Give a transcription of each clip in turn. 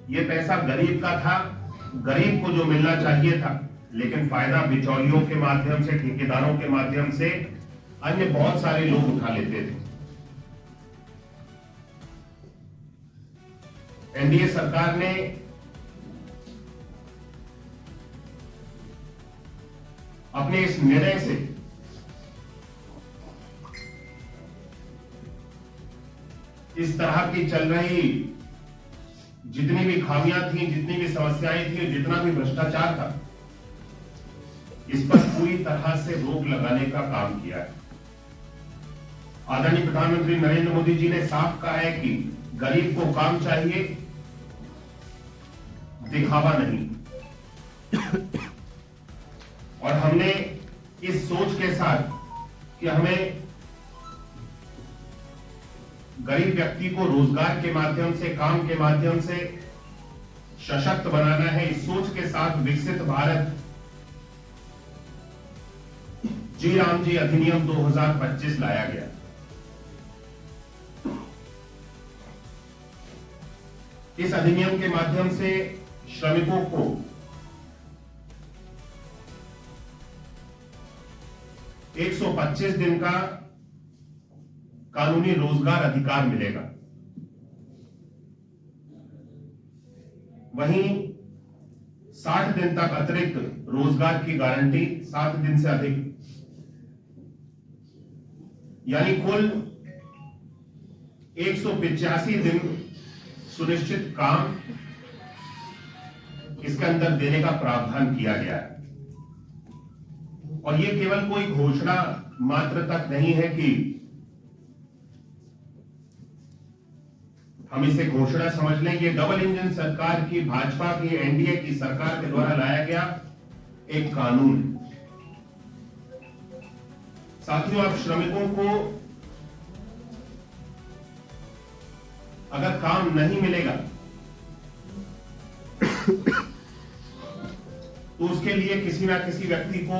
ये पैसा गरीब का था, गरीब को जो मिलना चाहिए था, लेकिन फायदा बिचौलियों के माध्यम से, ठेकेदारों के माध्यम से अन्य बहुत सारे लोग उठा लेते थे। एनडीए सरकार ने अपने इस निर्णय से इस तरह की चल रही जितनी भी खामियां थी, जितनी भी समस्याएं थी, जितना भी भ्रष्टाचार था, इस पर पूरी तरह से रोक लगाने का काम किया है। आदरणीय प्रधानमंत्री नरेंद्र मोदी जी ने साफ कहा है कि गरीब को काम चाहिए, दिखावा नहीं। और हमने इस सोच के साथ कि हमें गरीब व्यक्ति को रोजगार के माध्यम से, काम के माध्यम से सशक्त बनाना है, इस सोच के साथ विकसित भारत जी राम जी अधिनियम 2025 लाया गया। इस अधिनियम के माध्यम से श्रमिकों को एक 125 दिन का कानूनी रोजगार अधिकार मिलेगा। वहीं 60 दिन तक अतिरिक्त रोजगार की गारंटी, 7 दिन से अधिक, यानी कुल 185 दिन सुनिश्चित काम इसके अंदर देने का प्रावधान किया गया है। और यह केवल कोई घोषणा मात्र तक नहीं है कि हम इसे घोषणा समझ लें। ये डबल इंजन सरकार की, भाजपा की, एनडीए की सरकार के द्वारा लाया गया एक कानून। साथियों, अब श्रमिकों को अगर काम नहीं मिलेगा तो उसके लिए किसी ना किसी व्यक्ति को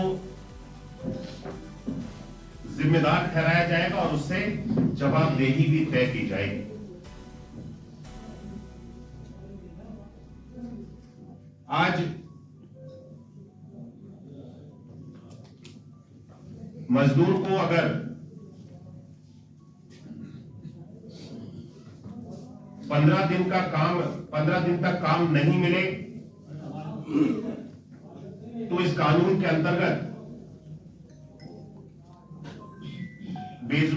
जिम्मेदार ठहराया जाएगा और उससे जवाबदेही भी तय की जाएगी। आज मजदूर को अगर 15 दिन तक काम नहीं मिले तो इस कानून के अंतर्गत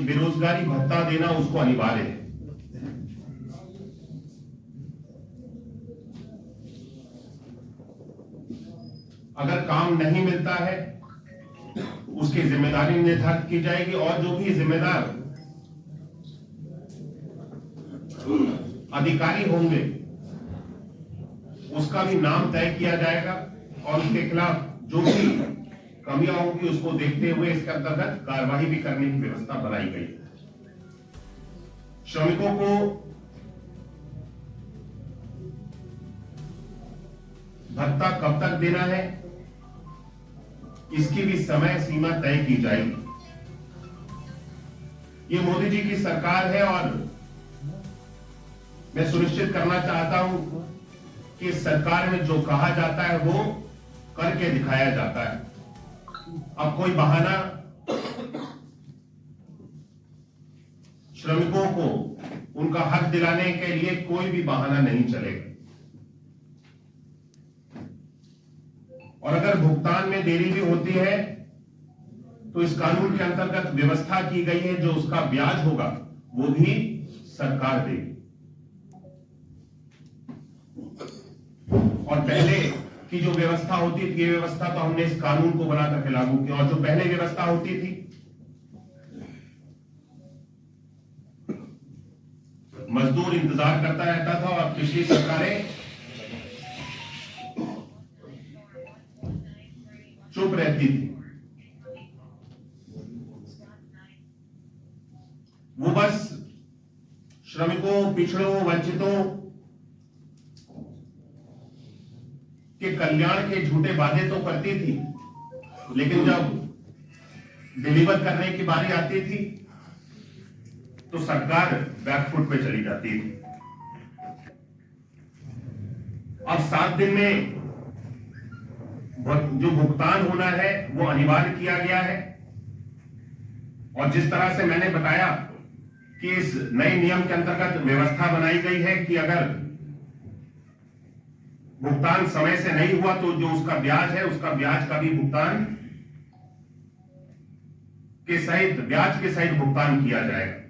बेरोजगारी भत्ता देना उसको अनिवार्य है। अगर काम नहीं मिलता है उसकी जिम्मेदारी निर्धारित की जाएगी और जो भी जिम्मेदार अधिकारी होंगे उसका भी नाम तय किया जाएगा और उसके खिलाफ जो भी कमियां होंगी उसको देखते हुए इसके अंतर्गत कार्रवाई भी करने की व्यवस्था बनाई गई है। श्रमिकों को भत्ता कब तक देना है इसकी भी समय सीमा तय की जाएगी। ये मोदी जी की सरकार है और मैं सुनिश्चित करना चाहता हूं कि सरकार में जो कहा जाता है वो करके दिखाया जाता है। अब कोई बहाना श्रमिकों को उनका हक दिलाने के लिए कोई भी बहाना नहीं चलेगा। और अगर भुगतान में देरी भी होती है तो इस कानून के अंतर्गत व्यवस्था की गई है जो उसका ब्याज होगा वो भी सरकार देगी। और पहले की जो व्यवस्था होती थी, ये व्यवस्था तो हमने इस कानून को बना करके लागू किया। और जो पहले व्यवस्था होती थी, मजदूर इंतजार करता रहता था और पिछली सरकारें चुप रहती थी। वो बस श्रमिकों, पिछड़ों, वंचितों के कल्याण के झूठे वादे तो करती थी, लेकिन जब डिलीवर करने की बारी आती थी तो सरकार बैकफुट पे चली जाती थी। अब 7 दिन में जो भुगतान होना है वो अनिवार्य किया गया है। और जिस तरह से मैंने बताया कि इस नए नियम के अंतर्गत व्यवस्था बनाई गई है कि अगर भुगतान समय से नहीं हुआ तो जो उसका ब्याज है उसका ब्याज का भी भुगतान के सहित ब्याज के सहित भुगतान किया जाएगा।